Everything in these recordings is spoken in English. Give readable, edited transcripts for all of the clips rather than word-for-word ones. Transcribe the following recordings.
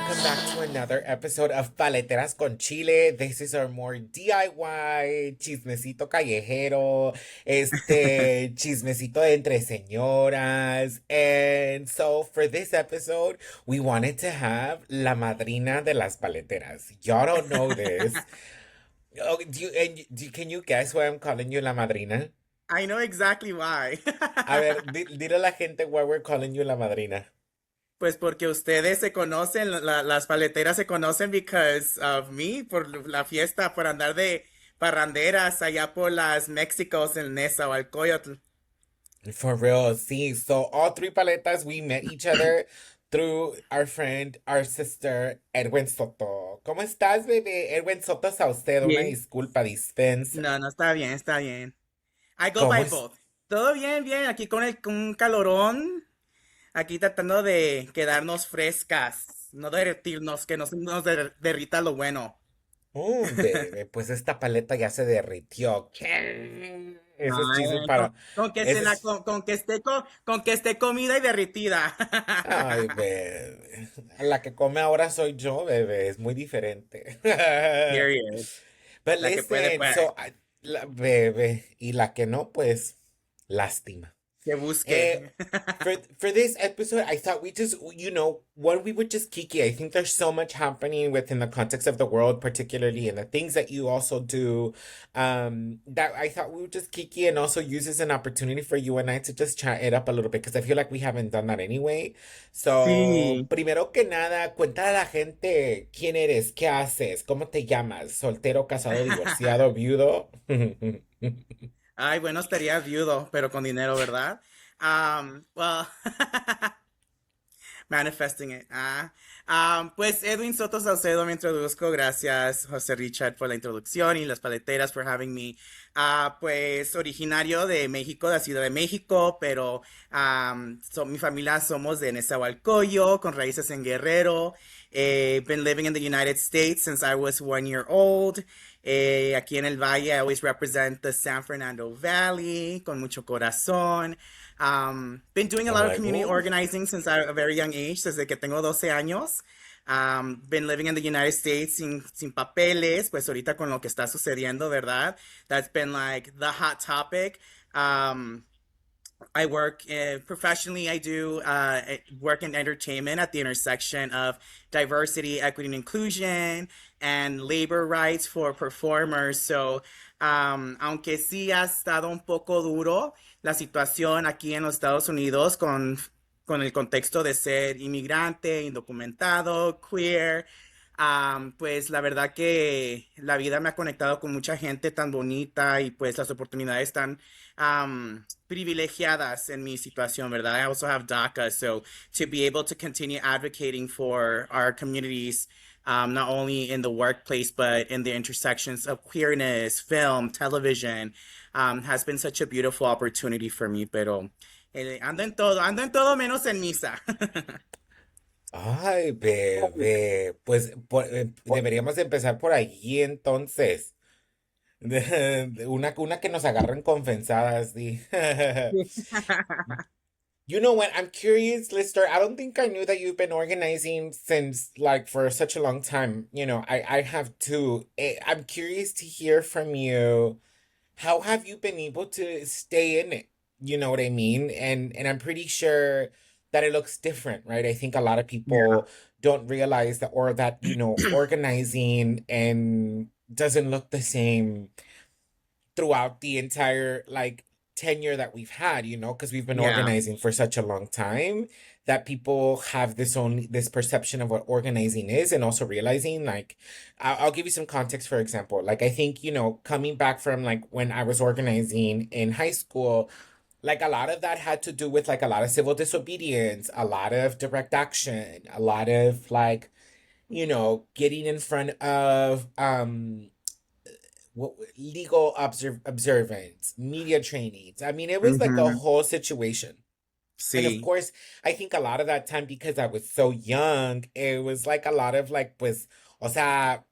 welcome back to another episode of Paleteras con Chile. This is our more DIY, chismecito callejero, chismecito de entre señoras. And so for this episode, we wanted to have la madrina de las paleteras. Y'all don't know this. Oh, can you guess why I'm calling you la madrina? I know exactly why. A ver, dile a la gente why we're calling you la madrina. Pues porque ustedes se conocen, las paleteras se conocen because of me, por la fiesta, por andar de parranderas allá por las Méxicos en Nezahualcóyotl. For real, see. So all three paletas, we met each other through our friend, our sister, Edwin Soto. ¿Cómo estás, bebé? Edwin Soto Saucedo, una Bien. disculpa, dispensa. No, no, está bien, está bien. I go ¿Cómo by es? both. Todo bien, bien, aquí con un calorón, aquí tratando de quedarnos frescas, no derretirnos, que no se nos derrita lo bueno. Bebé, pues esta paleta ya se derritió. ¿Qué? Eso es chisme Ay, para... con que Eso se la, es... con que esté comida y derritida. Ay, bebé. La que come ahora soy yo, bebé. Es muy diferente. Period. But La que puede, listen, pues. so... bebé. Y la que no, pues... Lástima. Que Eh, busque. for this episode, I thought we just, what we would just kiki. I think there's so much happening within the context of the world, particularly in the things that you also do, that I thought we would just kiki and also use as an opportunity for you and I to just chat it up a little bit because I feel like we haven't done that anyway. So, Sí. primero que nada, cuéntale a la gente quién eres, qué haces, cómo te llamas, soltero, casado, divorciado, viudo. Ay, bueno, estaría viudo, pero con dinero, ¿verdad? Well, manifesting it. Pues Edwin Soto Saucedo me introduzco. Gracias, Jose Richard, por la introducción y las paleteras for having me. Pues originario de México, de la Ciudad de México, pero mi familia somos de Nezahualcóyotl, con raíces en Guerrero. Been living in the United States since I was 1 year old. Aquí en el Valle, I always represent the San Fernando Valley, con mucho corazón. Been doing a I'm lot of like, community ooh. organizing since a very young age, desde que tengo 12 años. Been living in the United States sin papeles, pues ahorita con lo que está sucediendo, ¿verdad? That's been like the hot topic. I work professionally. I do work in entertainment at the intersection of diversity, equity, and inclusion, and labor rights for performers. So, aunque sí ha estado un poco duro la situación aquí en los Estados Unidos con el contexto de ser inmigrante, indocumentado, queer. Pues la verdad que la vida me ha conectado con mucha gente tan bonita y pues las oportunidades tan privilegiadas en mi situación, ¿verdad? I also have DACA, so to be able to continue advocating for our communities, not only in the workplace, but in the intersections of queerness, film, television, has been such a beautiful opportunity for me, pero ando en todo menos en misa. Ay, bebé. Pues deberíamos empezar por allí entonces. Una que nos agarren confesadas, di. You know what? I'm curious, Lister. I don't think I knew that you've been organizing since like for such a long time. I have too. I'm curious to hear from you. How have you been able to stay in it? You know what I mean? And I'm pretty sure that it looks different, right? I think a lot of Yeah. people don't realize that or that, organizing and doesn't look the same throughout the entire like tenure that we've had, because we've been Yeah. organizing for such a long time that people have this perception of what organizing is and also realizing like I'll give you some context. For example, like I think coming back from like when I was organizing in high school, like a lot of that had to do with like a lot of civil disobedience, a lot of direct action, a lot of like getting in front of legal observance, media trainings. I mean, it was like the Mhm. whole situation. And of Sí. course, I think a lot of that time because I was so young, it was like a lot of like, pues, o sea,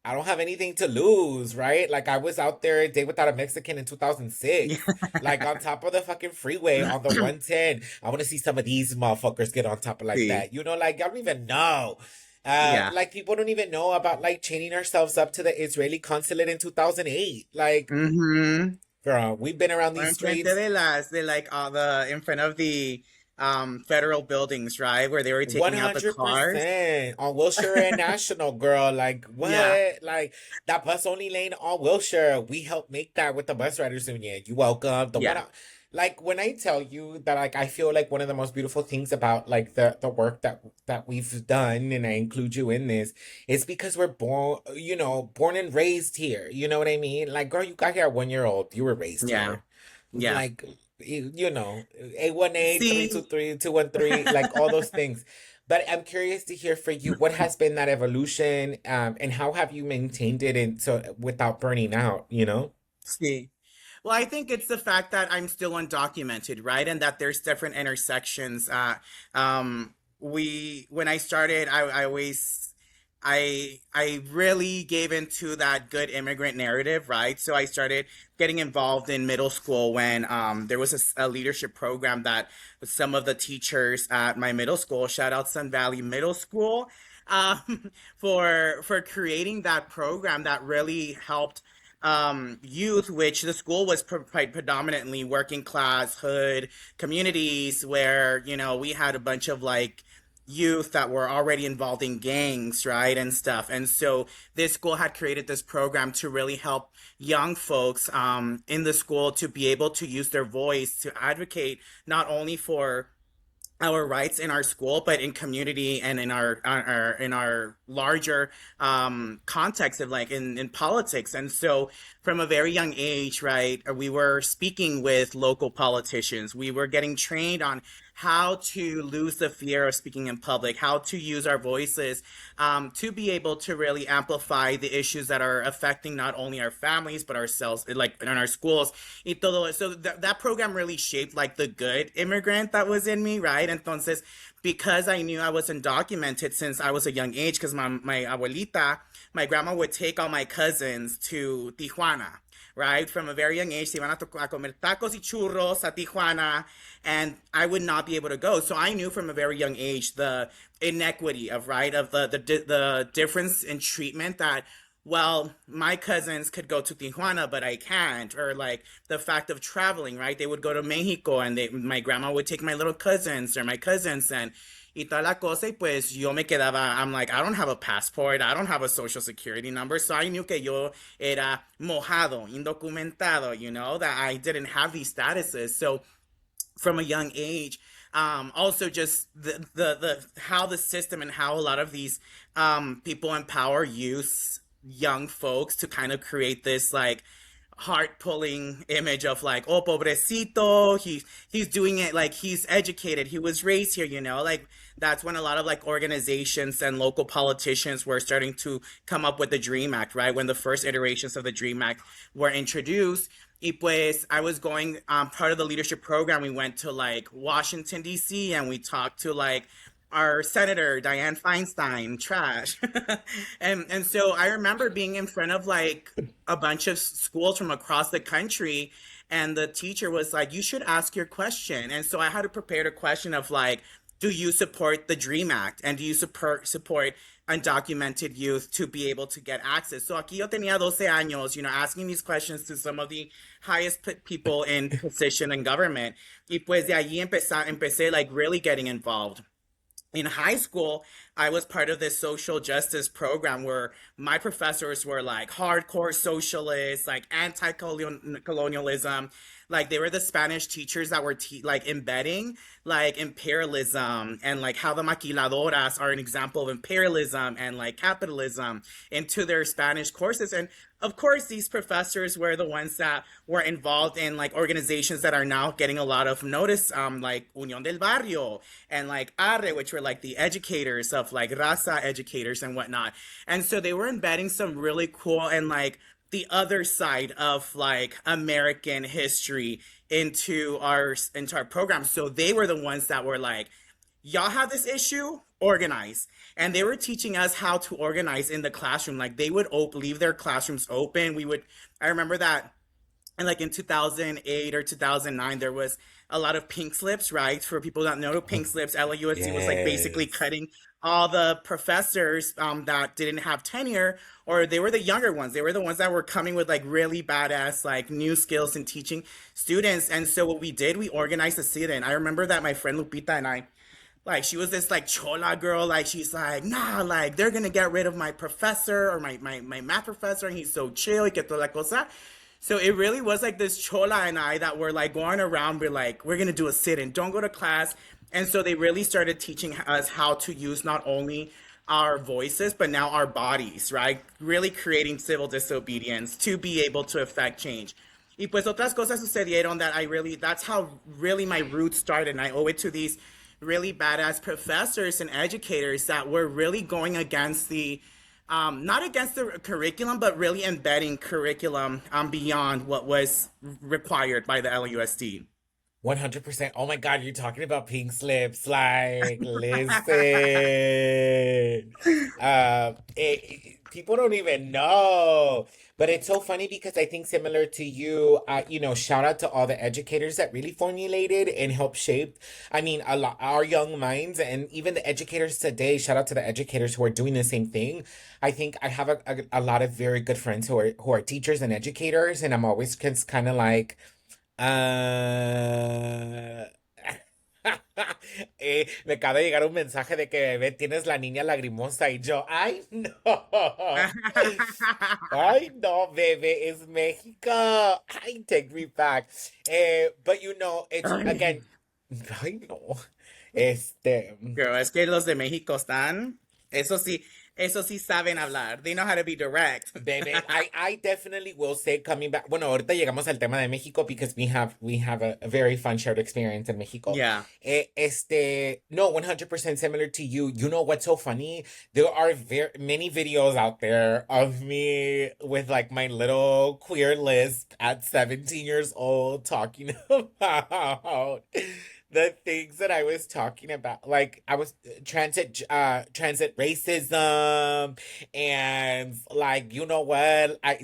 I don't have anything to lose, right? Like I was out there a day without a Mexican in 2006, like on top of the fucking freeway on the 110. I want to see some of these motherfuckers get on top of like Sí. that. Like y'all don't even know. Yeah. Like people don't even know about like chaining ourselves up to the Israeli consulate in 2008. Like, Mm-hmm. girl, we've been around Or these enfrente streets de las, de like the in front of the federal buildings, right? Where they were taking out the cars. 100% on Wilshire and National, girl. Like, Yeah. what? Like, that bus only lane on Wilshire. We helped make that with the bus riders union. You welcome. The one Yeah. out. Like, when I tell you that, like, I feel like one of the most beautiful things about, like, the work that we've done, and I include you in this, is because we're born, born and raised here. You know what I mean? Like, girl, you got here at 1 year old. You were raised Yeah. here. Yeah. Like, 818 See, 323 213, like all those things. But I'm curious to hear for you, what has been that evolution, and how have you maintained it and so without burning out, you know? see. Well, I think it's the fact that I'm still undocumented, right? And that there's different intersections. When I started, I always, I really gave into that good immigrant narrative, right? So I started getting involved in middle school when there was a leadership program that some of the teachers at my middle school, shout out Sun Valley Middle School, for creating that program that really helped youth, which the school was predominantly working class, hood communities, where, we had a bunch of like youth that were already involved in gangs, right, and stuff. And so this school had created this program to really help young folks in the school to be able to use their voice to advocate not only for our rights in our school, but in community and in our larger context of like in politics. And so from a very young age, right, we were speaking with local politicians. We were getting trained on how to lose the fear of speaking in public, how to use our voices to be able to really amplify the issues that are affecting not only our families but ourselves, like in our schools. Y todo eso. That program really shaped like the good immigrant that was in me, right? Entonces, because I knew I was undocumented since I was a young age, because my abuelita, my grandma would take all my cousins to Tijuana, right? From a very young age, se iban a comer tacos y churros a Tijuana, and I would not be able to go. So I knew from a very young age the inequity of, right, of the difference in treatment that, well, my cousins could go to Tijuana, but I can't. Or like the fact of traveling, right? They would go to Mexico and my grandma would take my little cousins or my cousins y toda la cosa. Y pues yo me quedaba, I'm like, I don't have a passport. I don't have a social security number. So I knew que yo era mojado, indocumentado, that I didn't have these statuses. So from a young age, also just the how the system and how a lot of these people empower youth, young folks, to kind of create this like heart pulling image of like, oh, pobrecito, he's doing it, like he's educated, he was raised here, like that's when a lot of like organizations and local politicians were starting to come up with the Dream Act, right? When the first iterations of the Dream Act were introduced. Y pues I was going, part of the leadership program, we went to like Washington, D.C., and we talked to like our senator, Dianne Feinstein, trash. And so I remember being in front of like a bunch of schools from across the country, and the teacher was like, you should ask your question. And so I had to prepare a question of like, do you support the Dream Act? And do you support undocumented youth to be able to get access? So aquí yo tenía 12 años, asking these questions to some of the highest people in position in government. Y pues de allí empecé like really getting involved. In high school, I was part of this social justice program where my professors were like hardcore socialists, like anti-colonialism. Like they were the Spanish teachers that were like embedding like imperialism and like how the maquiladoras are an example of imperialism and like capitalism into their Spanish courses. And of course, these professors were the ones that were involved in like organizations that are now getting a lot of notice, like Unión del Barrio and like Arre, which were like the educators of like Raza educators and whatnot. And so they were embedding some really cool and like the other side of like American history into our program. So they were the ones that were like, y'all have this issue, organize. And they were teaching us how to organize in the classroom. Like they would leave their classrooms open. I remember that And like in 2008 or 2009, there was a lot of pink slips, right? For people that know pink slips, LAUSD was like basically Yes. cutting all the professors that didn't have tenure, or they were the younger ones. They were the ones that were coming with like really badass, like new skills in teaching students. And so what we did, we organized a sit-in. I remember that my friend Lupita and I, like, she was this like chola girl, like she's like, nah, like they're gonna get rid of my professor or my math professor, and he's so chill, y que toda la cosa. So it really was like this chola and I that were like going around, we're like, we're gonna do a sit-in, don't go to class. And so they really started teaching us how to use not only our voices, but now our bodies, right? Really creating civil disobedience to be able to affect change. Y pues otras cosas sucedieron that I really, that's how really my roots started. And I owe it to these really badass professors and educators that were really going against the, not against the curriculum, but really embedding curriculum beyond what was required by the LUSD. 100%. Oh my God, you're talking about pink slips. Like, listen. People don't even know. But it's so funny because I think similar to you, shout out to all the educators that really formulated and helped shape, I mean, a lot our young minds and even the educators today. Shout out to the educators who are doing the same thing. I think I have a lot of very good friends who are teachers and educators, and I'm always kind of like, Ah. Me acaba de llegar un mensaje de que bebé tienes la niña lagrimosa y yo, ay no, ay no, baby, it's Mexico. Ay, take me back. But it's Ay, again, ay no, este. girl, es que los de México están, eso sí saben hablar. They know how to be direct. Baby, I definitely will say coming back. Bueno, ahorita llegamos al tema de México because we have a very fun shared experience in Mexico. Yeah. No, 100% similar to you. You know what's so funny? There are very many videos out there of me with like my little queer lisp at 17 years old talking about the things that I was talking about. Like I was transit racism and like you know what I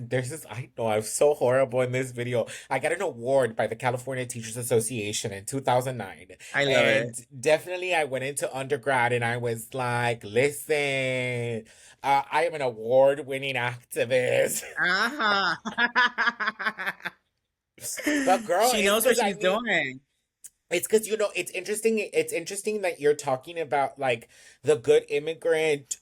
know I'm so horrible in this video. I got an award by the California Teachers Association in 2009, I love and it. definitely I went into undergrad and I was like, listen, I am an award-winning activist. Uh-huh. But girl, She it's knows what because I she's mean doing. it's because it's interesting. It's interesting that you're talking about like the good immigrant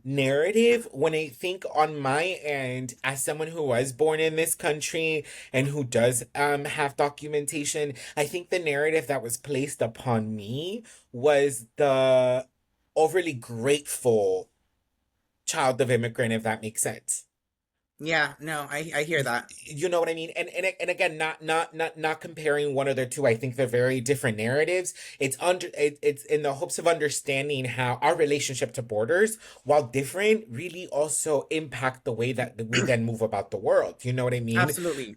narrative. When I think on my end, as someone who was born in this country and who does have documentation, I think the narrative that was placed upon me was the overly grateful child of immigrant, if that makes sense. Yeah, no, I hear that. You know what I mean? And again, not comparing one or the two. I think they're very different narratives. It's in the hopes of understanding how our relationship to borders, while different, really also impact the way that we then move about the world. You know what I mean? Absolutely.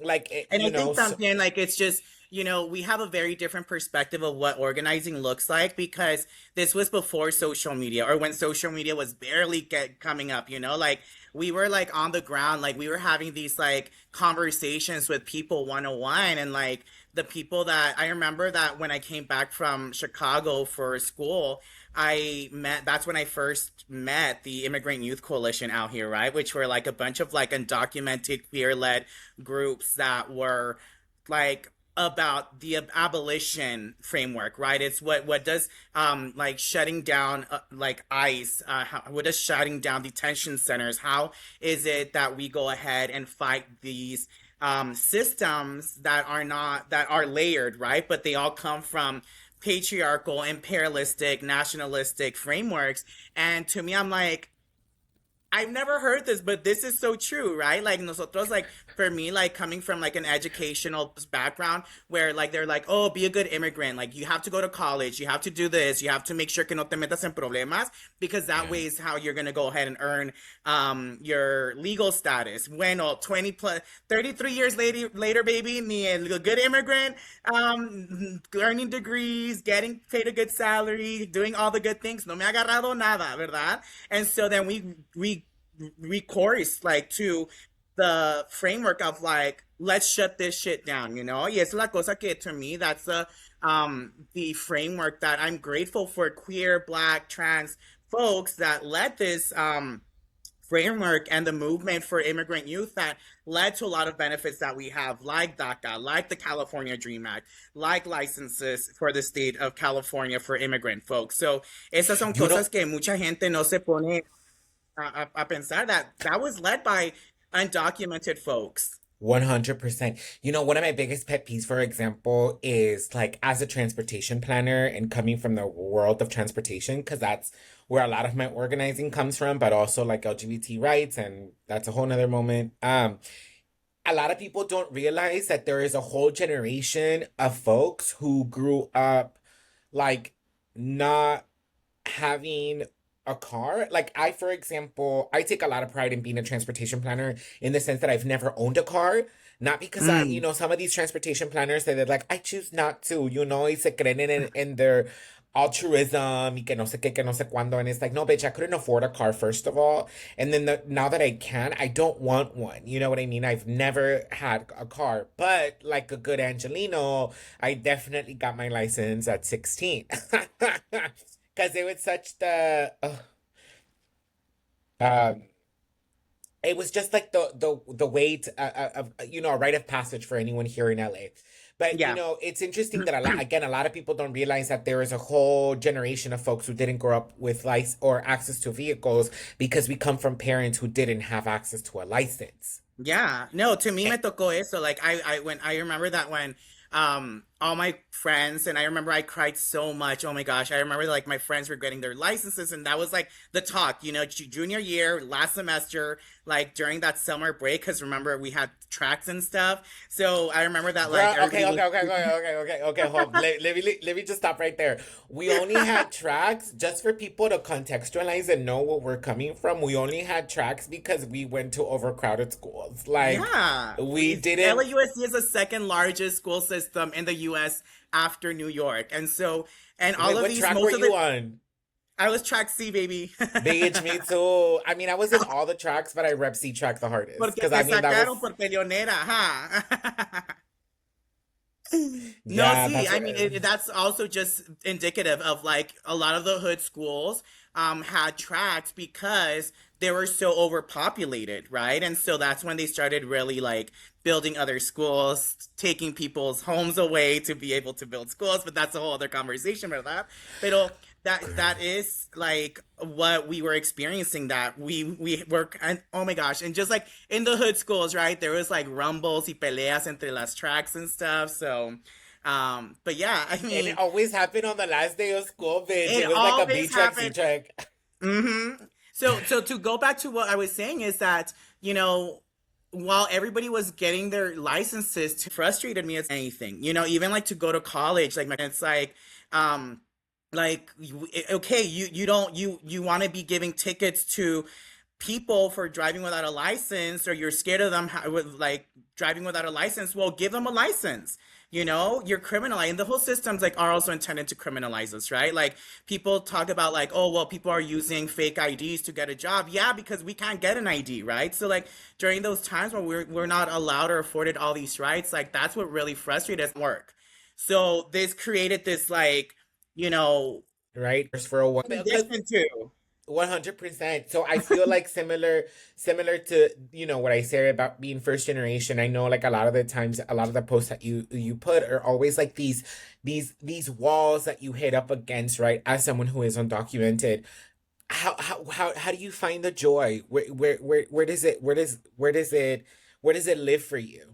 Like And I think también, like, it's just, we have a very different perspective of what organizing looks like because this was before social media or when social media was barely coming up, like we were like on the ground, like we were having these like conversations with people 101 and like the people that I remember that when I came back from Chicago for school, that's when I first met the Immigrant Youth Coalition out here, right? Which were like a bunch of like undocumented queer led groups that were like about the abolition framework, right? It's what does like shutting down like ICE, what does shutting down detention centers? How is it that we go ahead and fight these systems that are not that are layered, right? But they all come from patriarchal, imperialistic, nationalistic frameworks. And to me, I'm like, I've never heard this, but this is so true, right? Like nosotros, like for me, like coming from like an educational background where like they're like, oh, be a good immigrant. Like you have to go to college, you have to do this, you have to make sure que no te metas en problemas because that yeah. way is how you're gonna go ahead and earn your legal status. Bueno, 20 plus 33 years later, baby, ni el good immigrant, earning degrees, getting paid a good salary, doing all the good things. No me ha agarrado nada, ¿verdad? And so then we recourse like to the framework of like, let's shut this shit down, you know? Y es la cosa que to me, that's the framework that I'm grateful for queer, black, trans folks that led this framework and the movement for immigrant youth that led to a lot of benefits that we have, like DACA, like the California Dream Act, like licenses for the state of California for immigrant folks. So esas son You cosas know, que mucha gente no se pone a pensar that that was led by undocumented folks. 100%. You know, one of my biggest pet peeves, for example, is like as a transportation planner and coming from the world of transportation, because that's where a lot of my organizing comes from, but also like LGBT rights, and that's a whole nother moment. A lot of people don't realize that there is a whole generation of folks who grew up like not having a car. Like I, for example, I take a lot of pride in being a transportation planner in the sense that I've never owned a car. Not because Mm, some of these transportation planners say they're like, I choose not to, y se creen in their altruism y que no sé qué, que no sé cuándo. And it's like, no, bitch, I couldn't afford a car, first of all. And then now that I can, I don't want one. You know what I mean? I've never had a car. But like a good Angelino, I definitely got my license at 16. Because it was such um it was just like the way of a rite of passage for anyone here in LA. But yeah. it's interesting that a lot of people don't realize that there is a whole generation of folks who didn't grow up with license or access to vehicles because we come from parents who didn't have access to a license. Yeah, no, to me Eh, me tocó eso. Like when I remember that when all my friends and I remember I cried so much. Oh my gosh, I remember like my friends were getting their licenses and that was like the talk, you know, junior year, last semester, like during that summer break, because remember we had tracks and stuff. So I remember that like Girl, okay, everybody was okay, okay, okay, okay, okay, okay, hold. Let me just stop right there. We only had tracks just for people to contextualize and know where we're coming from. We only had tracks because we went to overcrowded schools. Like, yeah, we didn't. LAUSD is the second largest school system in the US after New York. And so and all Wait, of what these track were most of you the on? I was track C baby. Bitch, me too. I mean, I was in all the tracks, but I rep C track the hardest. Porque Because, te I mean, that was. sacaron por peleonera, huh? No, Yeah, see, that's I what. mean, that's also just indicative of like a lot of the hood schools had tracks because they were so overpopulated, right? And so that's when they started really like building other schools, taking people's homes away to be able to build schools. But that's a whole other conversation, ¿verdad? Pero that Girl. is like what we were experiencing. That we were, and oh my gosh, and just like in the hood schools, right? There was like rumbles y peleas entre las tracks and stuff. So, but yeah, I And it mean, always happened on the last day of school, bitch. it It was like a B always track, C happened. track. So to go back to what I was saying is that, you know, while everybody was getting their licenses, to frustrated me as anything, you know, even like to go to college, like it's um, okay, you don't you want to be giving tickets to people for driving without a license, or you're scared of them with like driving without a license. Well, give them a license. You know, you're criminalizing. The whole systems like are also intended to criminalize us, right? Like people talk about like, oh well, people are using fake IDs to get a job. Yeah, because we can't get an ID, right? So like during those times when we're not allowed or afforded all these rights, like that's what really frustrated us at work. So this created this like, you know, Right? Just for a one. Because condition too. 100%. So I feel like similar to, what I say about being first generation. I know like a lot of the times, a lot of the posts that you put are always like these walls that you hit up against, right? As someone who is undocumented. How do you find the joy? Where does it where does it live for you?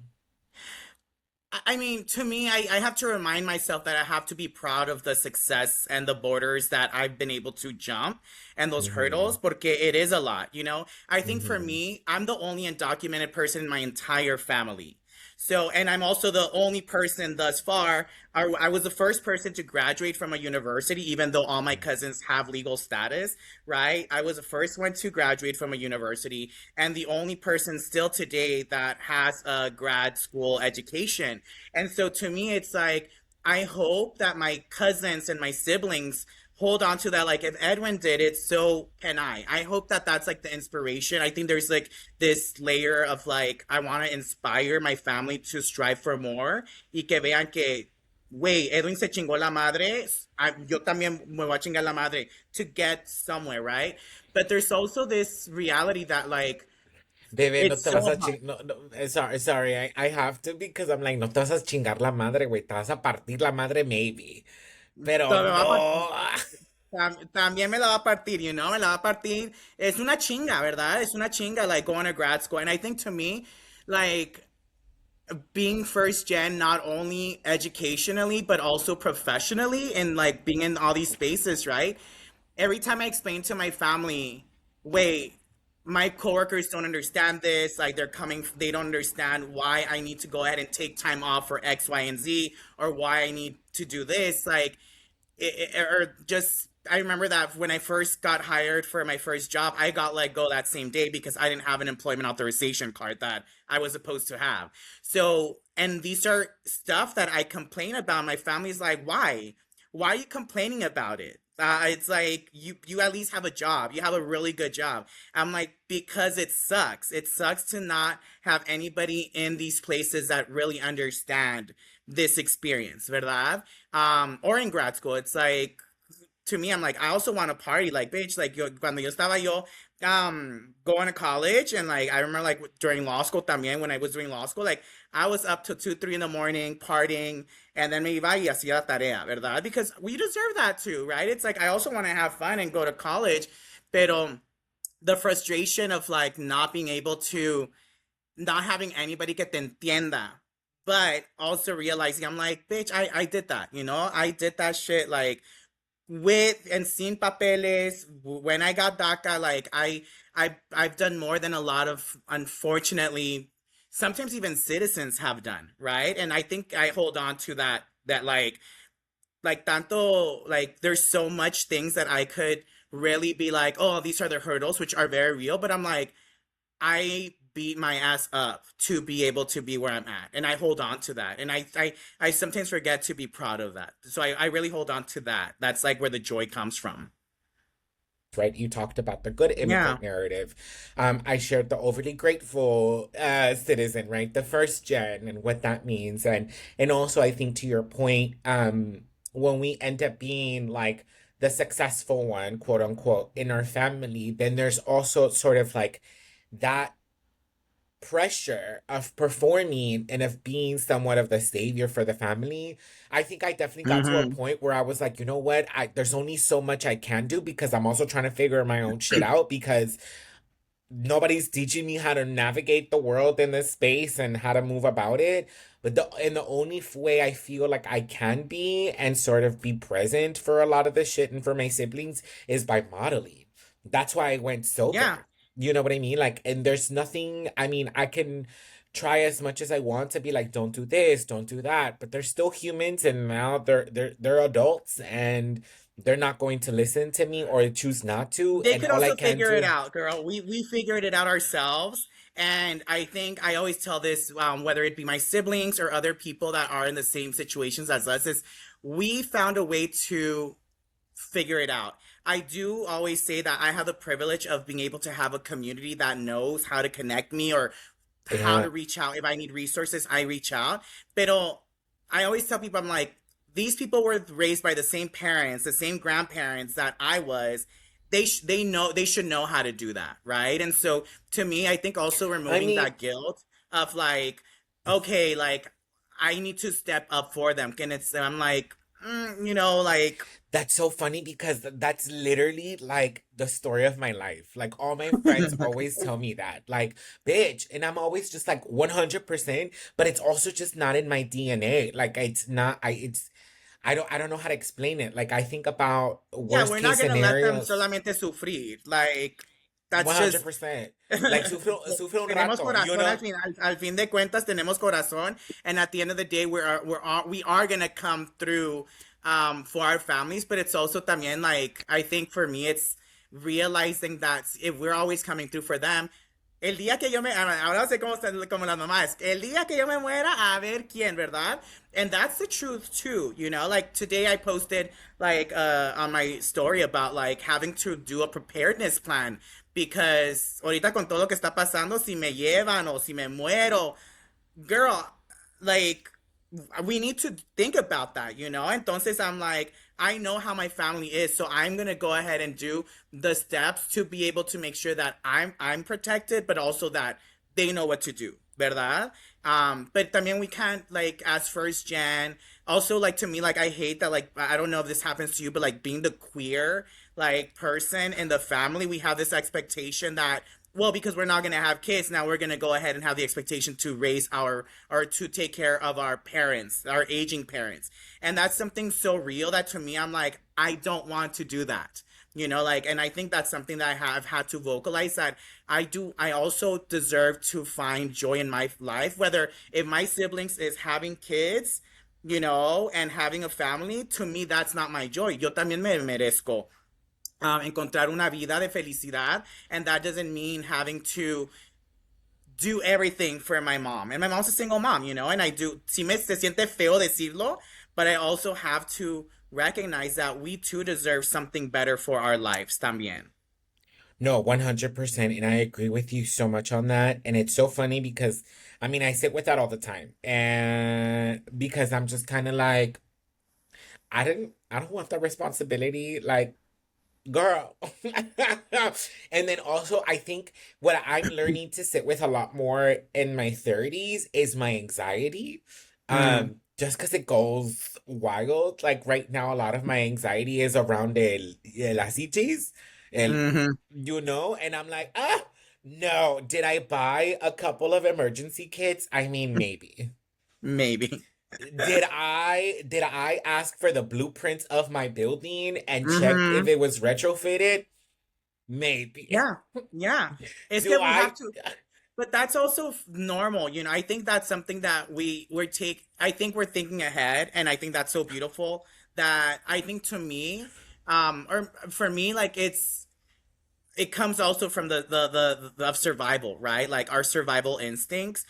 I mean, to me, I have to remind myself that I have to be proud of the success and the borders that I've been able to jump and those Mm-hmm. hurdles, porque it is a lot, you know? I think for Mm-hmm. me, I'm the only undocumented person in my entire family. So, and I'm also the only person thus far. I was the first person to graduate from a university, even though all my cousins have legal status, right? I was the first one to graduate from a university and the only person still today that has a grad school education. And so to me, it's like, I hope that my cousins and my siblings hold on to that. Like if Edwin did it, so can I. I hope that that's like the inspiration. I think there's like this layer of like I want to inspire my family to strive for more y que vean que, güey, Edwin se chingó la madre. Yo también me voy a chingar la madre to get somewhere, right? But there's also this reality that like Bebé, no it's te so vas a hard. chingar. No, no, sorry, I have to because I'm like, no te vas a chingar la madre, güey. Te vas a partir la madre, maybe. Pero Todo me va a no. también me la va a partir, you know, me la va a partir. Es una chinga, ¿verdad? Es una chinga, like going to grad school. And I think to me, like being first gen, not only educationally, but also professionally, and like being in all these spaces, right? Every time I explain to my family, wait, my coworkers don't understand this. Like they don't understand why I need to go ahead and take time off for X, Y, and Z, or why I need to do this. Like, or just I remember that when I first got hired for my first job, I got let go that same day because I didn't have an employment authorization card that I was supposed to have. So, and these are stuff that I complain about. My family's like, why? Why are you complaining about it? It's like you at least have a job. You have a really good job. I'm like, because it sucks. It sucks to not have anybody in these places that really understand this experience, ¿verdad? Or in grad school, it's like to me, I'm like, I also want to party. Like, bitch, like cuando yo estaba going to college, and like I remember like during law school también, when I was doing law school, like I was up to 2, 3 in the morning partying, and then me iba y hacía la tarea, ¿verdad? Because we deserve that too, right? It's like I also want to have fun and go to college, pero the frustration of like not being able to, not having anybody que te entienda, but also realizing I'm like, bitch, I did that, you know? I did that shit like with and sin papeles when I got DACA. Like I've done more than a lot of, unfortunately, sometimes even citizens have done, right? And I think I hold on to that like tanto, like there's so much things that I could really be like, oh, these are the hurdles, which are very real, but I'm like, I beat my ass up to be able to be where I'm at, and I hold on to that. And I sometimes forget to be proud of that. So I really hold on to that. That's like where the joy comes from. Right, you talked about the good Yeah. immigrant narrative. I shared the overly grateful citizen, right? The first gen and what that means. And also I think to your point, when we end up being like the successful one, quote unquote, in our family, then there's also sort of like that pressure of performing and of being somewhat of the savior for the family. I think I definitely got to a Mm-hmm. point where I was like, you know what? There's only so much I can do because I'm also trying to figure my own shit out because nobody's teaching me how to navigate the world in this space and how to move about it. But the only way I feel like I can be and sort of be present for a lot of this shit and for my siblings is by modeling. That's why I went Yeah. sober. You know what I mean? Like, and there's nothing, I mean, I can try as much as I want to be like, don't do this, don't do that, but they're still humans and now they're adults and they're not going to listen to me or choose not to. They And could all I also can figure it do. out, girl. We figured it out ourselves. And I think I always tell this, whether it be my siblings or other people that are in the same situations as us, is we found a way to figure it out. I do always say that I have the privilege of being able to have a community that knows how to connect me or how to Yeah. reach out. If I need resources, I reach out. Pero I always tell people, I'm like, these people were raised by the same parents, the same grandparents that I was. They know they should know how to do that, right? And so to me, I think also I removing mean, that guilt of like, okay, like I need to step up for them. And it's I'm like, like that's so funny because that's literally like the story of my life. Like all my friends always tell me that. Like, bitch, and I'm always just like 100%, but it's also just not in my DNA. Like it's not it's I don't know how to explain it. Like I think about yeah, worst we're case not gonna let them scenarios. solamente sufrir. Like that's just 100%. Like sufre un tenemos rato, you corazón know? al fin de cuentas tenemos corazón, and at the end of the day we are gonna come through for our families, but it's also también like I think for me it's realizing that if we're always coming through for them, El día que yo me, ahora sé cómo, como las mamás, el día que yo me muera, a ver quién, ¿verdad? And that's the truth too, you know? Like today I posted like on my story about like having to do a preparedness plan because ahorita con todo lo que está pasando, si me llevan o si me muero, girl, like we need to think about that, you know? Entonces I'm like, I know how my family is, so I'm gonna go ahead and do the steps to be able to make sure that I'm protected, but also that they know what to do, ¿verdad? But también we can't like as first gen. Also, like to me, like I hate that. Like I don't know if this happens to you, but like being the queer like person in the family, we have this expectation that well, because we're not going to have kids, now we're going to go ahead and have the expectation to raise our or to take care of our parents, our aging parents. And that's something so real that to me, I'm like, I don't want to do that. You know, like, and I think that's something that I have had to vocalize that I also deserve to find joy in my life, whether if my siblings is having kids, you know, and having a family, to me, that's not my joy. Yo también me merezco encontrar una vida de felicidad. And that doesn't mean having to do everything for my mom. And my mom's a single mom, you know, and I do, si me se siente feo decirlo, but I also have to recognize that we too deserve something better for our lives también. No, 100%. And I agree with you so much on that. And it's so funny because, I mean, I sit with that all the time. And because I'm just kind of like, I don't want the responsibility. Like, girl. And then also, I think what I'm learning to sit with a lot more in my 30s is my anxiety. Mm, Just because it goes wild. Like right now, a lot of my anxiety is around el asiches, el, mhm, and I'm like, no. Did I buy a couple of emergency kits? I mean, maybe. maybe. Did I ask for the blueprints of my building and checked if Mhm. it was retrofitted? Maybe. Yeah, yeah. It's Do that we I? have to, but that's also normal, you know. I think that's something that we're take. I think we're thinking ahead, and I think that's so beautiful. That I think to me, or for me, like it comes also from the of survival, right? Like our survival instincts,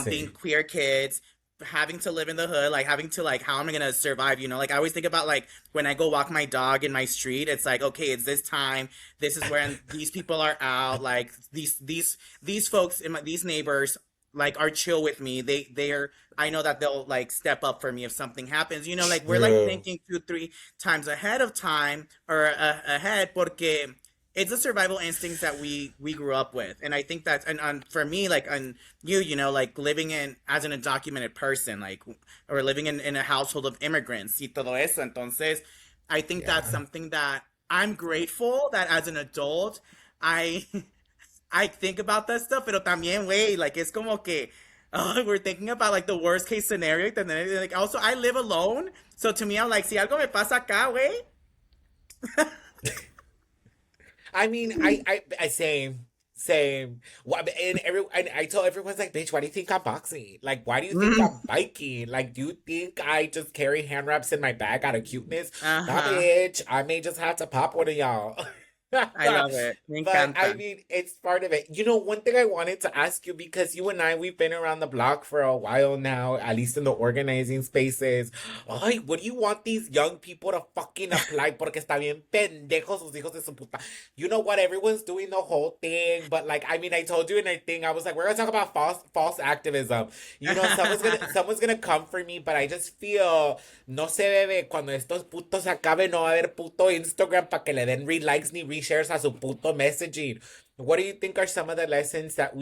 being Sí. queer kids, having to live in the hood, like having to like how am I gonna survive? You know, like I always think about like when I go walk my dog in my street, it's like okay, it's this time, this is when these people are out, like these folks in my these neighbors like are chill with me. They're I know that they'll like step up for me if something happens. You know, like we're like True. thinking 2 3 times ahead of time or ahead porque it's the survival instincts that we grew up with, and I think that's and for me like and you know like living in as an undocumented person like or living in a household of immigrants y todo eso entonces I think that's Yeah. something that I'm grateful that as an adult I I think about that stuff pero también way like it's como que we're thinking about like the worst case scenario and then like also I live alone so to me I'm like si algo me pasa acá way I mean, I same, same. And I tell everyone's like, bitch, why do you think I'm boxing? Like, why do you think I'm biking? Like, do you think I just carry hand wraps in my bag out of cuteness? Nah, uh-huh. bitch. I may just have to pop one of y'all. I love it. Me But I encanta. mean, it's part of it. One thing I wanted to ask you because you and I, we've been around the block for a while now, at least in the organizing spaces. Ay, what do you want these young people to fucking apply? Porque está bien pendejos sus hijos de su puta. You know what? Everyone's doing the whole thing, but like, I mean, I told you in a thing, I was like, we're gonna talk about false activism. Someone's gonna come for me, but I just feel, no sé, bebé, cuando estos putos se acaben, no va a haber puto Instagram para que le den re-likes ni re-shares a su puto messaging. What do you think are some of the lessons that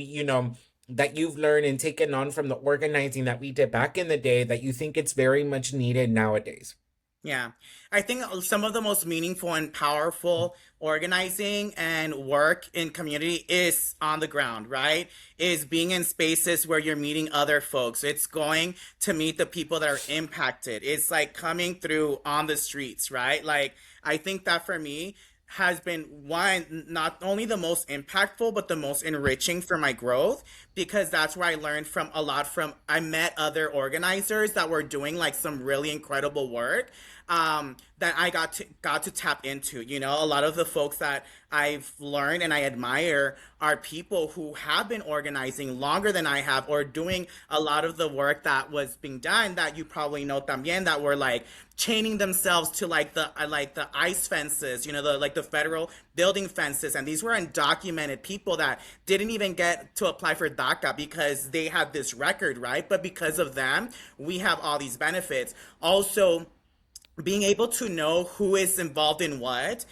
that you've learned and taken on from the organizing that we did back in the day that you think it's very much needed nowadays? Yeah. I think some of the most meaningful and powerful organizing and work in community is on the ground, right? Is being in spaces where you're meeting other folks. It's going to meet the people that are impacted. It's like coming through on the streets, right? Like, I think that for me has been one, not only the most impactful, but the most enriching for my growth because that's where I learned from a lot from, I met other organizers that were doing like some really incredible work that I got to tap into. You know, a lot of the folks that I've learned and I admire are people who have been organizing longer than I have, or doing a lot of the work that was being done, that you probably know también, that were like chaining themselves to like the ice fences, you know, the like the federal building fences. And these were undocumented people that didn't even get to apply for DACA because they had this record, right? But because of them, we have all these benefits. Also, being able to know who is involved in what,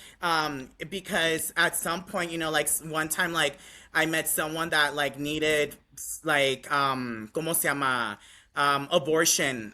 because at some point, you know, like one time, like I met someone that like needed like ¿cómo se llama? Abortion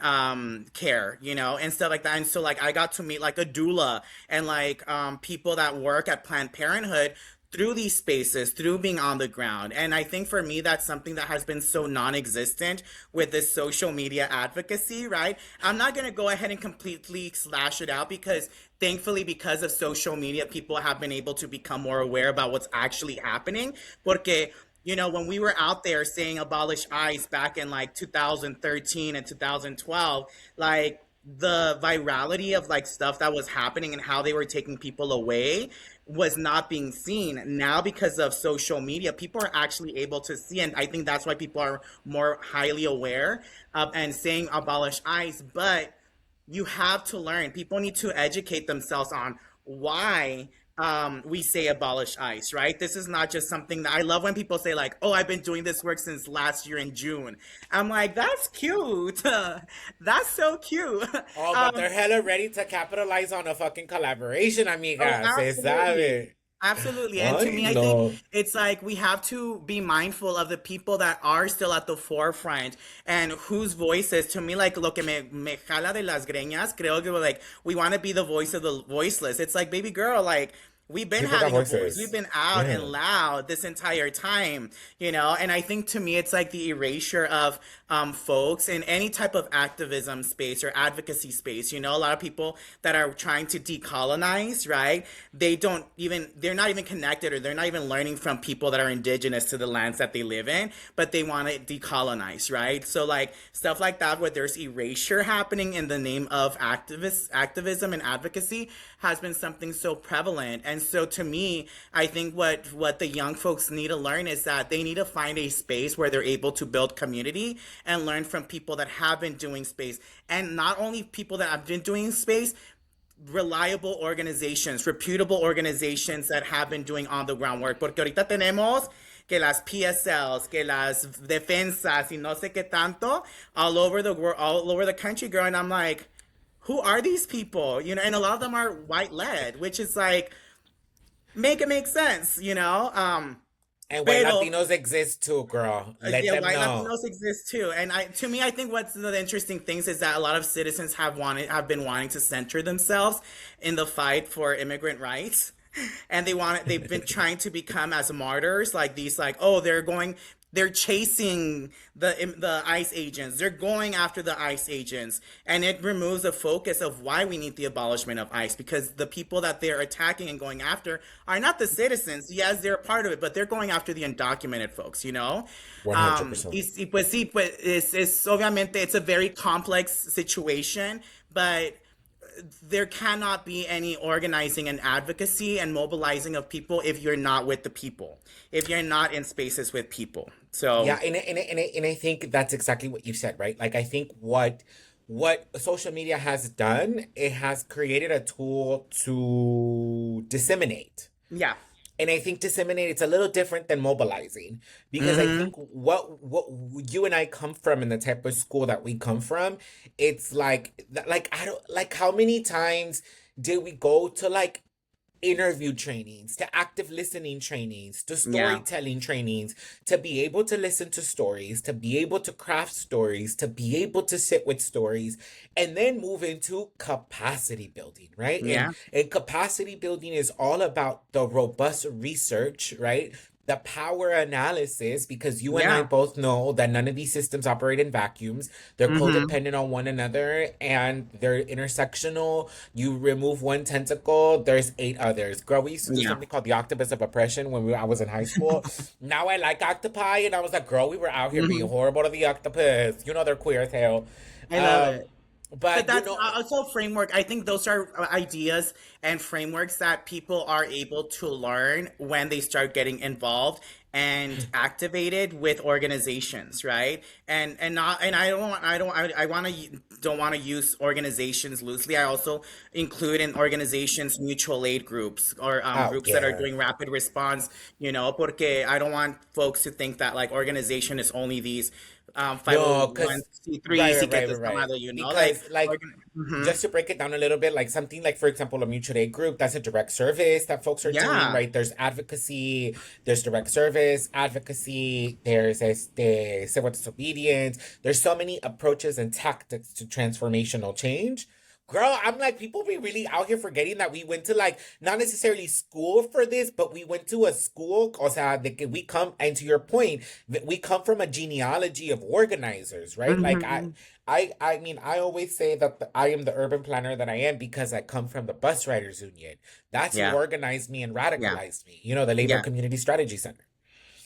care, you know, and stuff like that. And so like I got to meet like a doula and like people that work at Planned Parenthood through these spaces, through being on the ground. And I think for me, that's something that has been so non-existent with this social media advocacy, right? I'm not going to go ahead and completely slash it out, because thankfully, because of social media, people have been able to become more aware about what's actually happening. Porque, you know, when we were out there saying abolish ICE back in like 2013 and 2012, like the virality of like stuff that was happening and how they were taking people away was not being seen. Now, because of social media, people are actually able to see, and I think that's why people are more highly aware of and saying abolish ICE. But you have to learn. People need to educate themselves on why we say abolish ICE, right? This is not just something that I love when people say like, "Oh, I've been doing this work since last year in June." I'm like, that's cute. That's so cute. Oh, but they're hella ready to capitalize on a fucking collaboration, Oh, amiga. Se absolutely. sabe. Absolutely. And to Ay, me, I think no. it's like we have to be mindful of the people that are still at the forefront and whose voices, to me, like, lo que me jala de las greñas, creo que, like, we want to be the voice of the voiceless. It's like, baby girl, like, we've been People got having a voice. We've voices. been out and Yeah. loud this entire time, you know? And I think to me, it's like the erasure of folks in any type of activism space or advocacy space. You know, a lot of people that are trying to decolonize, right? They're not even connected, or they're not even learning from people that are indigenous to the lands that they live in, but they want to decolonize, right? So, like, stuff like that, where there's erasure happening in the name of activism and advocacy, has been something so prevalent. And so to me, I think what the young folks need to learn is that they need to find a space where they're able to build community and learn from people that have been doing space. And not only people that have been doing space, reliable organizations, reputable organizations that have been doing on the ground work. Porque ahorita tenemos que las PSLs, que las defensas y no sé qué tanto all over the world, all over the country, girl. And I'm like, who are these people? You know, and a lot of them are white led, which is like, make it make sense, you know? And white Pero Latinos exist too, girl. Let yeah, them white know. Latinos exist too. And to me, I think what's the interesting things is that a lot of citizens have been wanting to center themselves in the fight for immigrant rights. And they've been trying to become as martyrs, like these, like, oh, they're chasing the ICE agents. They're going after the ICE agents, and it removes the focus of why we need the abolishment of ICE, because the people that they're attacking and going after are not the citizens. Yes, they're a part of it, but they're going after the undocumented folks. You know, 100%. y pues sí, pues es obviamente it's a very complex situation, but there cannot be any organizing and advocacy and mobilizing of people if you're not with the people, if you're not in spaces with people. So Yeah, and I think that's exactly what you said, right? Like I think what social media has done, it has created a tool to disseminate. yeah. And I think disseminate, it's a little different than mobilizing, because I Mm-hmm. think what you and I come from and the type of school that we come from, it's like I don't like how many times did we go to like interview trainings, to active listening trainings, to Yeah. storytelling trainings, to be able to listen to stories, to be able to craft stories, to be able to sit with stories, and then move into capacity building, right? And Yeah. and capacity building is all about the robust research, right? The power analysis, because you and I Yeah. both know that none of these systems operate in vacuums. They're Mm-hmm. codependent on one another and they're intersectional. You remove one tentacle, there's eight others. Girl, we used to do Yeah. something called the octopus of oppression when I was in high school. Now I like octopi, and I was like, girl, we were out here being Mm-hmm. horrible to the octopus. You know they're queer as hell. I love Um, it. But But you that's know, also framework. I think those are ideas and frameworks that people are able to learn when they start getting involved and activated with organizations, right? And not and I want to don't want to use organizations loosely. I also include in organizations mutual aid groups or oh groups that are yeah. doing rapid response. Porque I don't want folks to think that like organization is only these No, because 501c3s y que te está right. madre, like Because like mhm. just to break it down a little bit, like something like for example a mutual aid group, that's a direct service that folks are doing, Yeah. right? There's advocacy, there's direct service, advocacy, there's civil disobedience. There's so many approaches and tactics to transformational change. Girl, I'm like, people be really out here forgetting that we went to like not necessarily school for this, but we went to a school, o sea, de que we come, and to your point, that we come from a genealogy of organizers, right? Like Mhm. I mean, I always say that I am the urban planner that I am because I come from the bus riders union. That's who Yeah. organized me and Yeah. radicalized me. You know, the Labor Yeah. Community Strategy Center.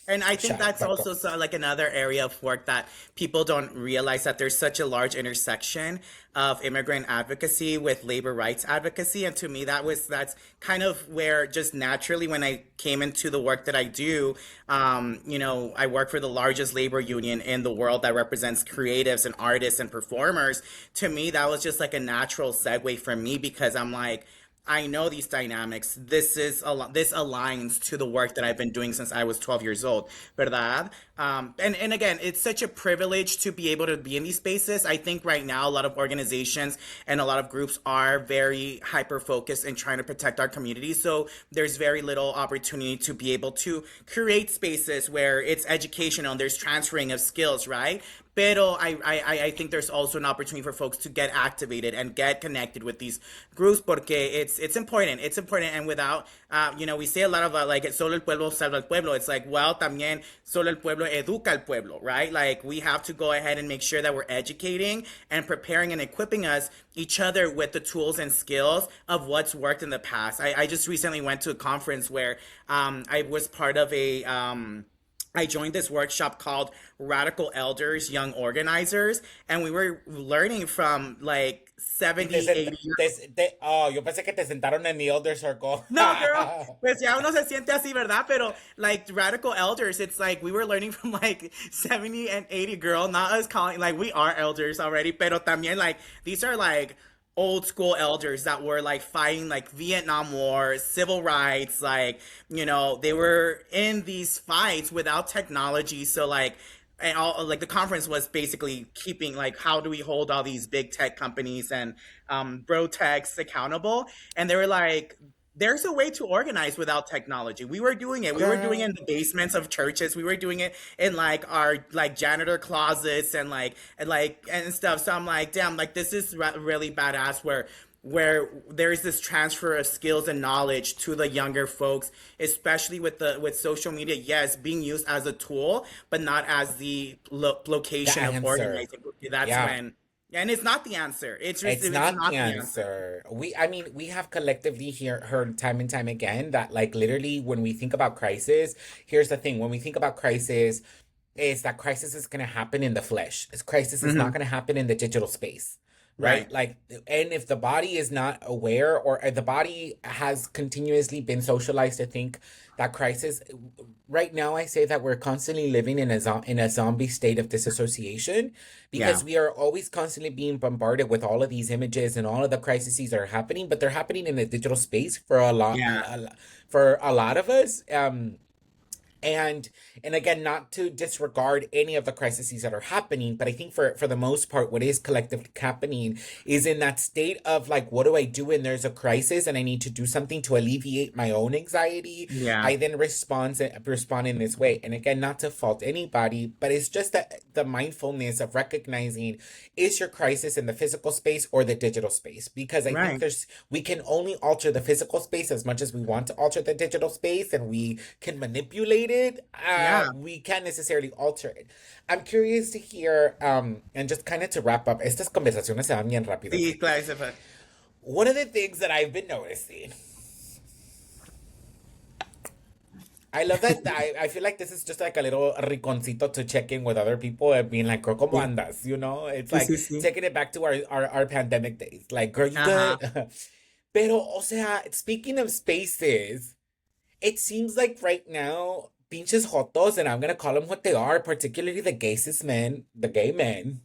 And I think Shut that's back up. also like another area of work that people don't realize that there's such a large intersection of immigrant advocacy with labor rights advocacy. And to me, that's kind of where just naturally when I came into the work that I do, I work for the largest labor union in the world that represents creatives and artists and performers. To me, that was just like a natural segue for me because I'm like, I know these dynamics. This aligns to the work that I've been doing since I was 12 years old, ¿verdad? And again, it's such a privilege to be able to be in these spaces. I think right now a lot of organizations and a lot of groups are very hyper focused in trying to protect our communities. So there's very little opportunity to be able to create spaces where it's educational and there's transferring of skills, right? Pero I think there's also an opportunity for folks to get activated and get connected with these groups porque it's important. It's important. And without, we say a lot of like, solo el pueblo salva el pueblo. It's like, well, también solo el pueblo educa al pueblo, right? Like, we have to go ahead and make sure that we're educating and preparing and equipping each other with the tools and skills of what's worked in the past. I just recently went to a conference where I was part of I joined this workshop called Radical Elders, Young Organizers, and we were learning from like Y te 70, sent, 80 year. oh, yo pensé que te sentaron en the Elder Circle. No, girl, pues ya uno se siente así, ¿verdad? Pero like radical elders, it's like we were learning from like 70 and 80, girl, not us calling, like we are elders already, pero también like these are like old school elders that were like fighting like Vietnam War, civil rights, like, they were in these fights without technology. So like, and all like the conference was basically keeping like how do we hold all these big tech companies and bro techs accountable, and they were like there's a way to organize without technology. We were doing it. We were doing it in Girl. the basements of churches. We were doing it in like our like janitor closets and stuff. So I'm like, damn, like this is really badass where there's this transfer of skills and knowledge to the younger folks, especially with social media, yes, being used as a tool but not as the The location of answer. organizing. That's Yeah. when, and it's not the answer. It's It's not the not the answer. answer. I mean, we have collectively heard time and time again that, like, literally, when we think about crisis, here's the thing: when we think about crisis, is that crisis is going to happen in the flesh. This crisis is not Hmm. going to happen in the digital space, right? Right. Like, and if the body is not aware, or the body has continuously been socialized to think that crisis, right now I say that we're constantly living in in a zombie state of disassociation Yeah. because we are always constantly being bombarded with all of these images and all of the crises that are happening, but they're happening in the digital space for Yeah. for a lot of us. And again, not to disregard any of the crises that are happening, but I think for the most part what is collectively happening is in that state of like, what do I do when there's a crisis and I need to do something to alleviate my own anxiety? Yeah. I then respond in this way. And again, not to fault anybody, but it's just that the mindfulness of recognizing, is your crisis in the physical space or the digital space? Because I think Right. we can only alter the physical space as much as we want to alter the digital space, and we can manipulate it. Yeah. We can't necessarily alter it. I'm curious to hear, and just kind of to wrap up, estas conversaciones se van bien rápido Sí, aquí. claro, se fue. One of the things that I've been noticing, I love that. I feel like this is just like a little rinconcito to check in with other people and being like, girl, ¿cómo Sí, andas? You know, it's sí, like sí, sí. taking it back to our pandemic days. Like, girl, you good? Ajá. Pero, o sea, speaking of spaces, it seems like right now, pinches jotos, and I'm gonna call them what they are, particularly the gaysest men, the gay men.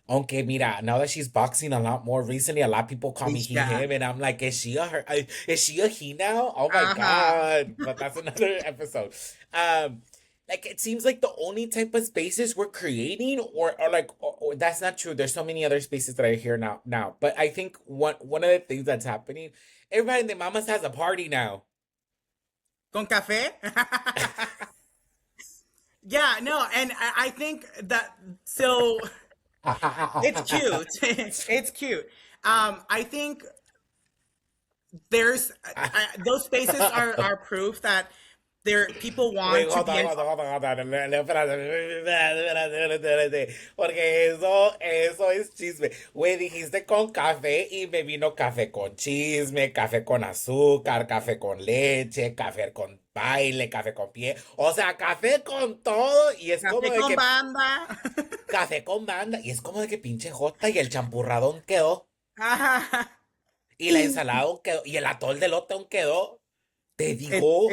Aunque mira, now that she's boxing a lot more recently, a lot of people call me he, Hija. him, and I'm like, is she a her? Is she a he now? Oh my Ajá. God. But that's another episode. Um, like it seems like the only type of spaces we're creating, or like, or that's not true. There's so many other spaces that I hear now. But I think one of the things that's happening, everybody in the mamas has a party now. Con café? Yeah, no, and I think that so it's cute. It's cute. I think there's those spaces are proof that there people Wait, want to hold be on, in. hold on, hold on, hold on. Espérate. Porque eso es chisme. Güey, dijiste con café y me vino café con chisme, café con azúcar, café con leche, café con baile, café con pie. O sea, café con todo. Y es como Café de con que banda. café con banda. Y es como de que pinche jota y el champurradón quedó. Ajá. Y la ensalada aún quedó. Y el atol de lote aún quedó. Te It, digo.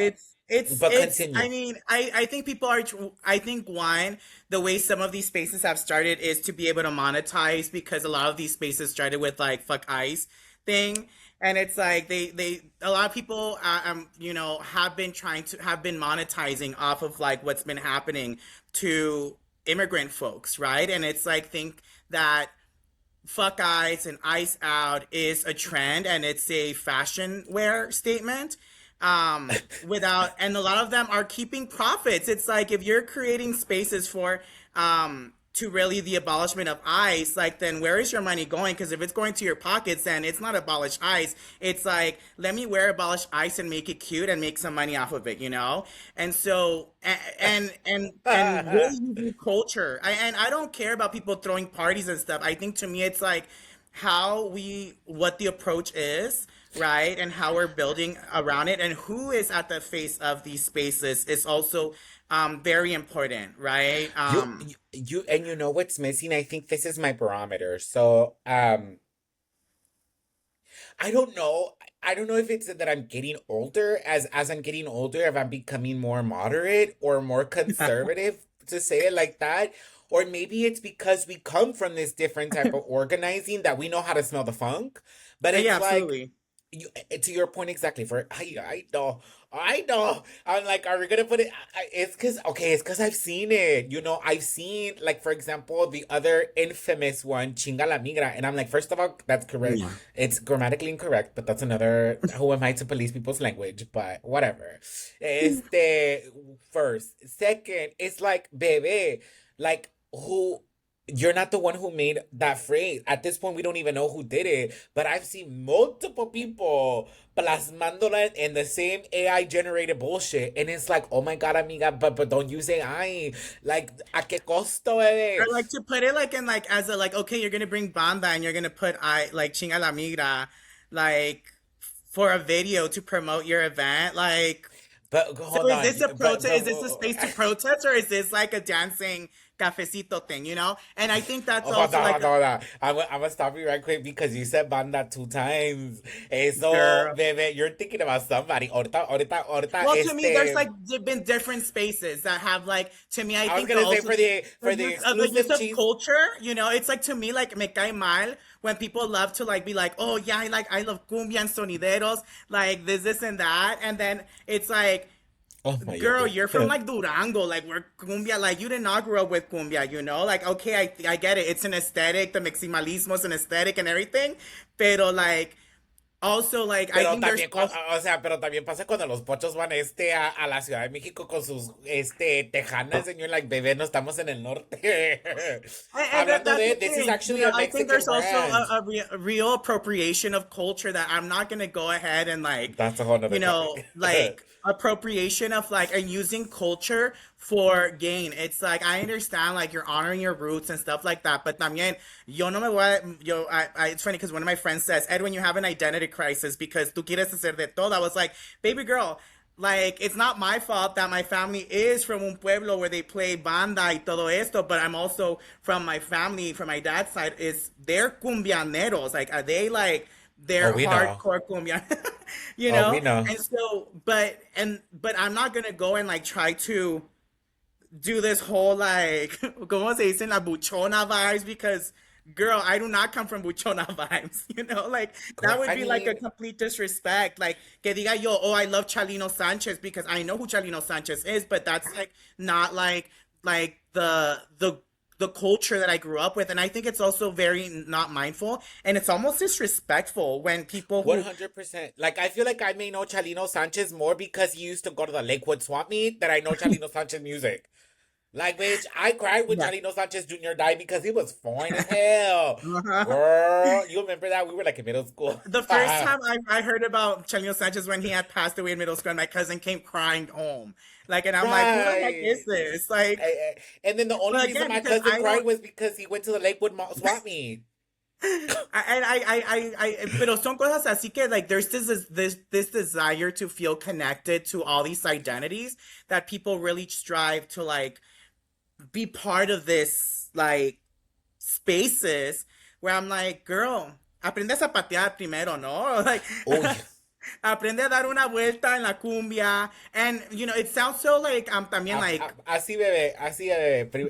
But I continue. mean, I think people are, I think one, the way some of these spaces have started is to be able to monetize because a lot of these spaces started with like fuck ice thing. And it's like a lot of people, have been have been monetizing off of like what's been happening to immigrant folks, right? And it's like, think that fuck ice and ice out is a trend and it's a fashion wear statement, without, and a lot of them are keeping profits. It's like if you're creating spaces for to really the abolishment of ice, like then where is your money going? Because if it's going to your pockets, then it's not abolish ice. It's like, let me wear abolish ice and make it cute and make some money off of it, you know? And so and really using culture. And I don't care about people throwing parties and stuff. I think to me it's like how we what the approach is, right? And how we're building around it and who is at the face of these spaces is also very important, right? And you know what's missing? I think this is my barometer. So, I don't know. I don't know if it's that I'm getting older. As I'm getting older, if I'm becoming more moderate or more conservative, to say it like that. Or maybe it's because we come from this different type of organizing that we know how to smell the funk. But Yeah, it's like absolutely. to your point exactly. For I know. I'm like, are we gonna put it? It's because okay, it's because I've seen it. You know, I've seen like for example the other infamous one, chinga la migra, and I'm like, first of all, that's correct. Yeah. It's grammatically incorrect, but that's another. Who am I to police people's language? But whatever. Este first, second, it's like bebe, like who you're not the one who made that phrase. At this point, we don't even know who did it. But I've seen multiple people plasmándola in the same AI generated bullshit. And it's like, oh my God, amiga, but don't use AI. Like, ¿a qué costo, Or bebé? like to put it like in like as a like, okay, you're gonna bring banda and you're gonna put I like chinga la migra like for a video to promote your event. Like, But so hold is on. this a protest? Is this a space to protest, or is this like a dancing cafecito thing? You know? And I think that's Oh, hold also on, like, hold on, hold on. I'm gonna stop you right quick because you said banda two times. Eso, girl. bebé, you're thinking about somebody. Ahorita, Well, to me, there's este. like been different spaces that have like, to me, I I was think gonna say also for the the use exclusive of cheese. culture, you know, it's like to me like me cae mal when people love to like be like, oh yeah, I love cumbia and sonideros, like this and that, and then it's like, Oh my girl, God. you're from like Durango, like where cumbia, like you did not grow up with cumbia, you know, like okay, I get it, it's an aesthetic, the maximalismo is an aesthetic and everything, pero like also like I Pero think there's también, also, o sea, pero también pasa cuando los pochos van a la Ciudad de México con sus tejanas, and you're like, bebé, no estamos en el norte. Hablando that's de, the this is thing. You actually know, a I think Mexican there's also brand. a real appropriation of culture that I'm not gonna go ahead and like, That's a whole you nother know, topic. like appropriation of like and using culture for gain. It's like I understand like you're honoring your roots and stuff like that, but también yo no me voy a, yo it's funny because one of my friends says, Edwin, you have an identity crisis because tú quieres hacer de todo. I was like, baby girl, like it's not my fault that my family is from un pueblo where they play banda y todo esto, but I'm also from my family, from my dad's side, is they're cumbianeros. Like, are they like Oh, they're we know. hardcore cumbia, you Oh, we know? know. And so, but I'm not gonna go and like try to do this whole like como se dicen la buchona vibes because girl, I do not come from buchona vibes, you know, like that Girl, would I be like a mean, complete disrespect. Like que diga yo, oh, I love Chalino Sanchez because I know who Chalino Sanchez is, but that's like not like the culture that I grew up with. And I think it's also very not mindful and it's almost disrespectful when people who 100%. Like, I feel like I may know Chalino Sanchez more because he used to go to the Lakewood Swap Meet than I know Chalino Sanchez music. Like, bitch, I cried when yeah. Chalino Sanchez Jr. died because he was fine as hell. Uh-huh. Girl, you remember that? We were like in middle school. The first time I heard about Chalino Sanchez when he had passed away in middle school, and my cousin came crying home. Like, and I'm like, who the heck is Right. this? Like, And then the only but reason again, my because cousin I cried don't, was because he went to the Lakewood Swap Meet. pero son cosas así que like there's this desire to feel connected to all these identities that people really strive to like be part of this like spaces where I'm like, girl, aprende a zapatear primero, ¿no? Like, Oh, yeah. aprende a dar una vuelta en la cumbia. And, you know, it sounds so like, también like, Así bebé,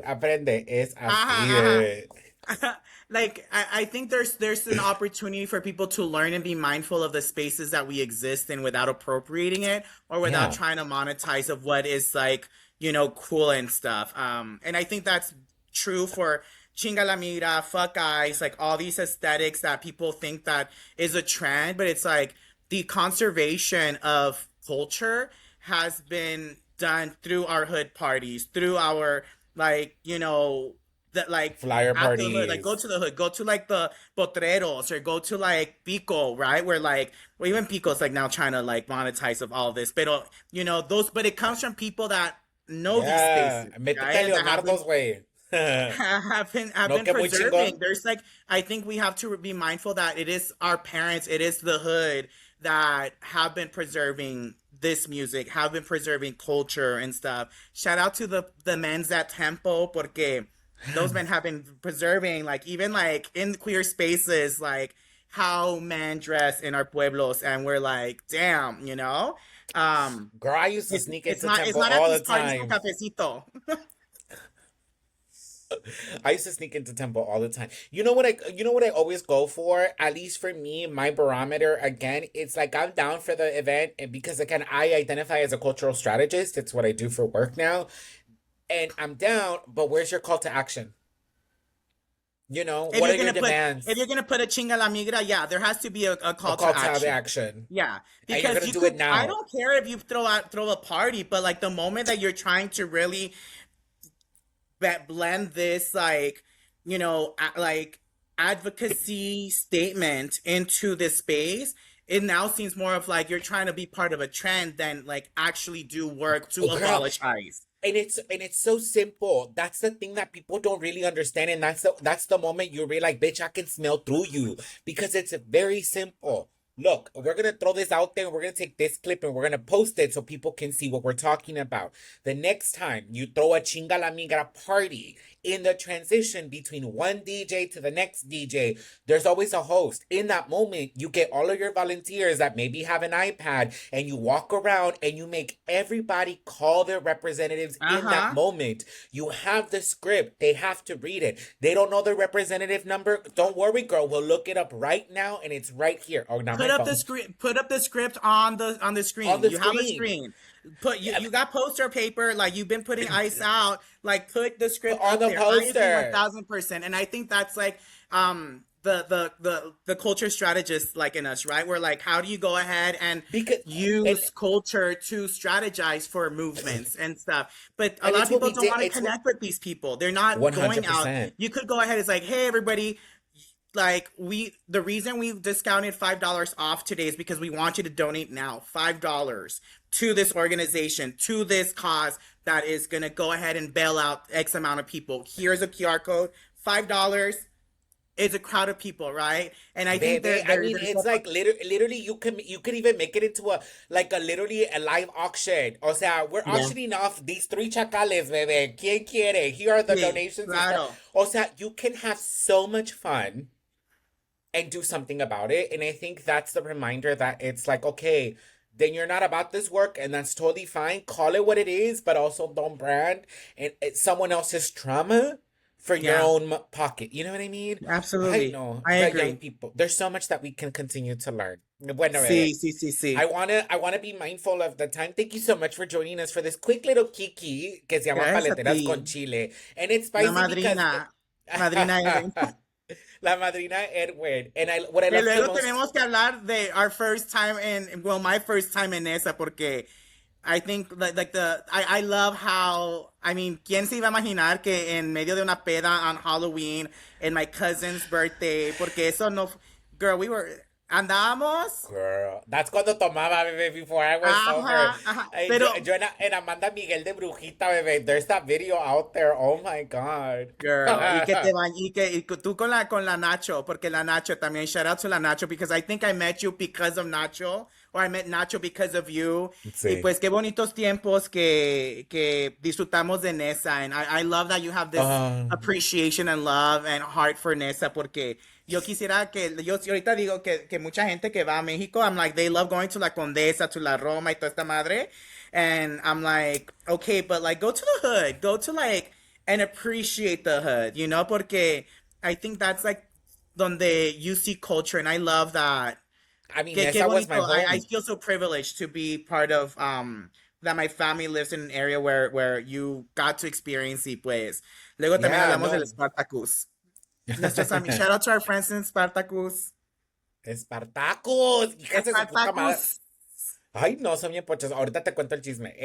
aprende, es así ajá, bebé. ajá. Like, I think there's an opportunity for people to learn and be mindful of the spaces that we exist in without appropriating it or without Yeah. trying to monetize of what is like, you know, cool and stuff. And I think that's true for chinga la mira, fuck eyes, like all these aesthetics that people think that is a trend, but it's like the conservation of culture has been done through our hood parties, through our like, you know, that like Flyer at the hood, like go parties. to the hood, go to like the potreros or go to like Pico, right? Where like, well, even Pico's like now trying to like monetize of all this, but you know, those, but it comes from people that know these Yeah. spaces, Métete right? a And that have been Leonardo's way. have No been que muy preserving. chingón. There's like I think we have to be mindful that it is our parents, it is the hood that have been preserving this music, have been preserving culture and stuff. Shout out to the men's at Tempo porque those men have been preserving like even like in queer spaces like how men dress in our pueblos and we're like damn, you know. Um Girl, I used to it's sneak it's into not it's temple not at all these the parties con time. cafecito. I used to sneak into temple all the time. You know what I always go for? At least for me, my barometer again, it's like I'm down for the event and because again, I identify as a cultural strategist. It's what I do for work now. And I'm down, but where's your call to action? You know, If what you're are your gonna put if demands? you're gonna put a chinga la migra, yeah, there has to be a A call call to to action. action. Yeah, And you're because gonna you do it could. I now. don't care if you throw a party, but like the moment that you're trying to really blend this like you know like advocacy statement into this space, it now seems more of like you're trying to be part of a trend than like actually do work to Oh, girl, abolish ICE. and it's so simple. That's the thing that people don't really understand, and that's the moment you realize, bitch, I can smell through you because it's very simple. Look, we're gonna throw this out there. We're gonna take this clip and we're gonna post it so people can see what we're talking about. The next time you throw a chinga la migra party in the transition between one DJ to the next DJ, there's always a host. In that moment, you get all of your volunteers that maybe have an iPad and you walk around and you make everybody call their representatives in that Uh-huh. moment. You have the script. They have to read it. They don't know the representative number. Don't worry, girl. We'll look it up right now and it's right here. Oh, not my phone. Put up the script on the On screen. the You have a screen. screen. Put Yeah, you got poster paper, like you've been putting ice out, like put the script on up the there. I agree one poster. thousand percent. And I think that's like the culture strategist like in us, right? We're like, how do you go ahead and Because and use culture to strategize for movements and stuff? But a and lot it's of what people we don't did. want to It's what connect with these people. They're not going out. 100%. You could go ahead, it's like, hey everybody, like the reason we've discounted $5 off today is because we want you to donate now $5 to this organization, to this cause that is going to go ahead and bail out X amount of people. Here's a QR code, $5. it's a crowd of people, right? And I think Baby, I mean, there's it's like literally you could even make it into literally a live auction. O sea, we're yeah, auctioning off these three chacales, baby. ¿Quién quiere? Here are the sí, donations and stuff. claro. O sea, you can have so much fun and do something about it. And I think that's the reminder that it's like, okay, then you're not about this work, and that's totally fine. Call it what it is, but also don't brand and it's someone else's trauma for your Yeah, own pocket. You know what I mean? I absolutely. know I the young agree. people. There's so much that we can continue to learn. Bueno, bebé, Sí, sí, sí, I sí. wanna I wanna be mindful of the time. Thank you so much for joining us for this quick little kiki que se llama Gracias a Paleteras con ti. Chile, and it's La spicy because madrina, madrina Edwin. La madrina Edwin. And I what I Que love the luego most. tenemos que hablar de our first time in, well, my first time en esa, porque I think I love how, I mean, ¿quién se iba a imaginar que en medio de una peda on Halloween, en my cousin's birthday, porque eso no, girl, andábamos, Girl, that's cuando tomaba, bebé, before I was sober. ajá, ajá, Ay, pero, yo en Amanda Miguel de Brujita, bebé. There's that video out there. Oh my God. girl, y tú con la Nacho, porque la Nacho también, shout out to la Nacho, because I think I met you because of Nacho, or I met Nacho because of you, y Sí. pues qué bonitos tiempos que disfrutamos de Nessa, and I love that you have this Ah, appreciation and love and heart for Nessa, porque yo quisiera yo ahorita digo que mucha gente que va a México, I'm like, they love going to la Condesa, to la Roma y toda esta madre, and I'm like, okay, but like, go to the hood, go to like, and appreciate the hood, you know, porque I think that's like donde you see culture, and I love that. I mean, Qué Nessa was my bonito. I home. feel so privileged to be part of that my family lives in an area where you got to experience y pues. Luego también Yeah, hablamos del no. Spartacus. Nuestros amigos. Shout out to our friends in Spartacus. Espartacus, hijas de su puta madre. Spartacus. Ay, no, son bien pochos. Ahorita te cuento el chisme.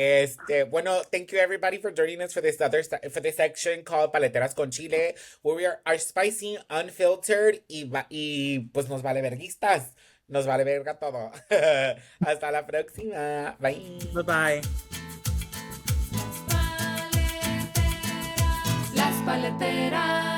Bueno, thank you everybody for joining us for for this section called Paleteras con Chile, where we are spicy, unfiltered y pues nos vale verguistas. Nos vale verga todo. Hasta la próxima. Bye Bye. bye. Las paleteras.